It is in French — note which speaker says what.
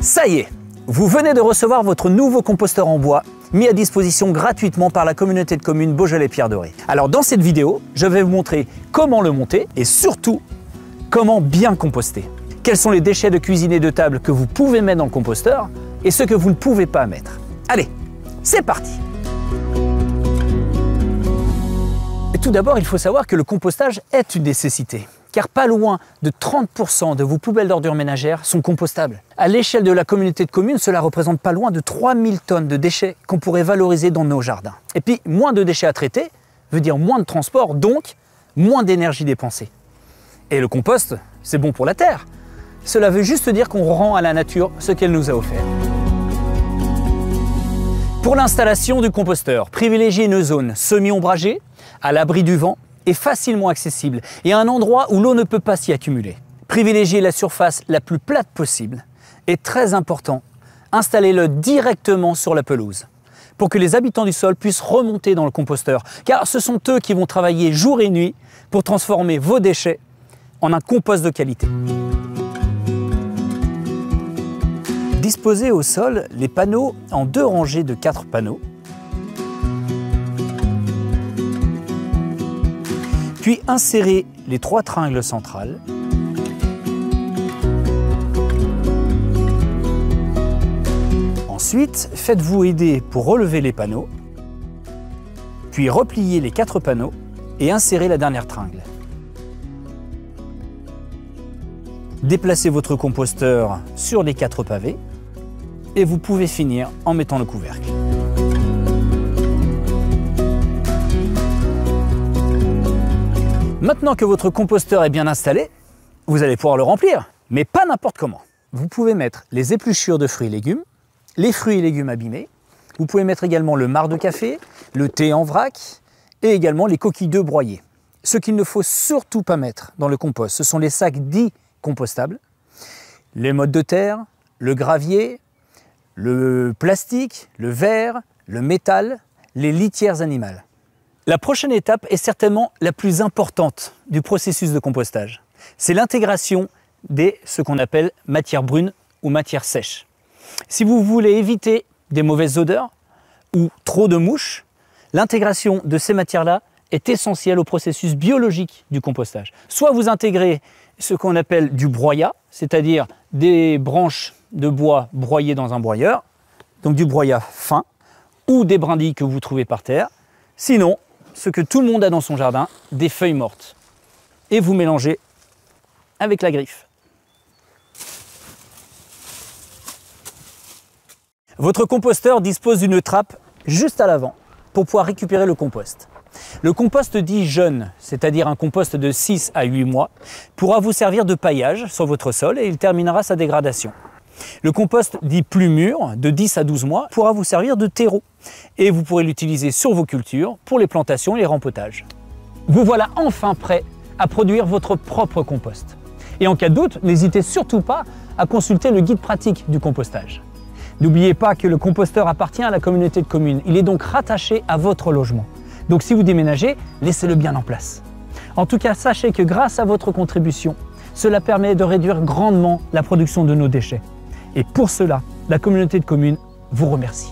Speaker 1: Ça y est, vous venez de recevoir votre nouveau composteur en bois mis à disposition gratuitement par la communauté de communes Beaujolais-Pierre de Ré. Alors dans cette vidéo, je vais vous montrer comment le monter et surtout comment bien composter. Quels sont les déchets de cuisine et de table que vous pouvez mettre dans le composteur et ceux que vous ne pouvez pas mettre. Allez, c'est parti! Et tout d'abord, il faut savoir que le compostage est une nécessité, car pas loin de 30% de vos poubelles d'ordures ménagères sont compostables. À l'échelle de la communauté de communes, cela représente pas loin de 3000 tonnes de déchets qu'on pourrait valoriser dans nos jardins. Et puis, moins de déchets à traiter veut dire moins de transport, donc moins d'énergie dépensée. Et le compost, c'est bon pour la terre. Cela veut juste dire qu'on rend à la nature ce qu'elle nous a offert. Pour l'installation du composteur, privilégiez une zone semi-ombragée, à l'abri du vent et facilement accessible, et à un endroit où l'eau ne peut pas s'y accumuler. Privilégiez la surface la plus plate possible, et très important, installez-le directement sur la pelouse, pour que les habitants du sol puissent remonter dans le composteur, car ce sont eux qui vont travailler jour et nuit pour transformer vos déchets en un compost de qualité. Disposez au sol les panneaux en 2 rangées de 4 panneaux. Puis insérez les 3 tringles centrales. Ensuite, faites-vous aider pour relever les panneaux. Puis repliez les 4 panneaux et insérez la dernière tringle. Déplacez votre composteur sur les 4 pavés et vous pouvez finir en mettant le couvercle. Maintenant que votre composteur est bien installé, vous allez pouvoir le remplir, mais pas n'importe comment. Vous pouvez mettre les épluchures de fruits et légumes, les fruits et légumes abîmés, vous pouvez mettre également le marc de café, le thé en vrac et également les coquilles d'œufs broyées. Ce qu'il ne faut surtout pas mettre dans le compost, ce sont les sacs dits compostables, les mottes de terre, le gravier, le plastique, le verre, le métal, les litières animales. La prochaine étape est certainement la plus importante du processus de compostage. C'est l'intégration des ce qu'on appelle matières brunes ou matières sèches. Si vous voulez éviter des mauvaises odeurs ou trop de mouches, l'intégration de ces matières-là est essentielle au processus biologique du compostage. Soit vous intégrez ce qu'on appelle du broyat, c'est-à-dire des branches de bois broyées dans un broyeur, donc du broyat fin, ou des brindilles que vous trouvez par terre. Sinon, ce que tout le monde a dans son jardin, des feuilles mortes. Et vous mélangez avec la griffe. Votre composteur dispose d'une trappe juste à l'avant pour pouvoir récupérer le compost. Le compost dit jeune, c'est-à-dire un compost de 6 à 8 mois, pourra vous servir de paillage sur votre sol et il terminera sa dégradation. Le compost dit plus mûr, de 10 à 12 mois, pourra vous servir de terreau et vous pourrez l'utiliser sur vos cultures pour les plantations et les rempotages. Vous voilà enfin prêt à produire votre propre compost. Et en cas de doute, n'hésitez surtout pas à consulter le guide pratique du compostage. N'oubliez pas que le composteur appartient à la communauté de communes, il est donc rattaché à votre logement. Donc si vous déménagez, laissez-le bien en place. En tout cas, sachez que grâce à votre contribution, cela permet de réduire grandement la production de nos déchets. Et pour cela, la communauté de communes vous remercie.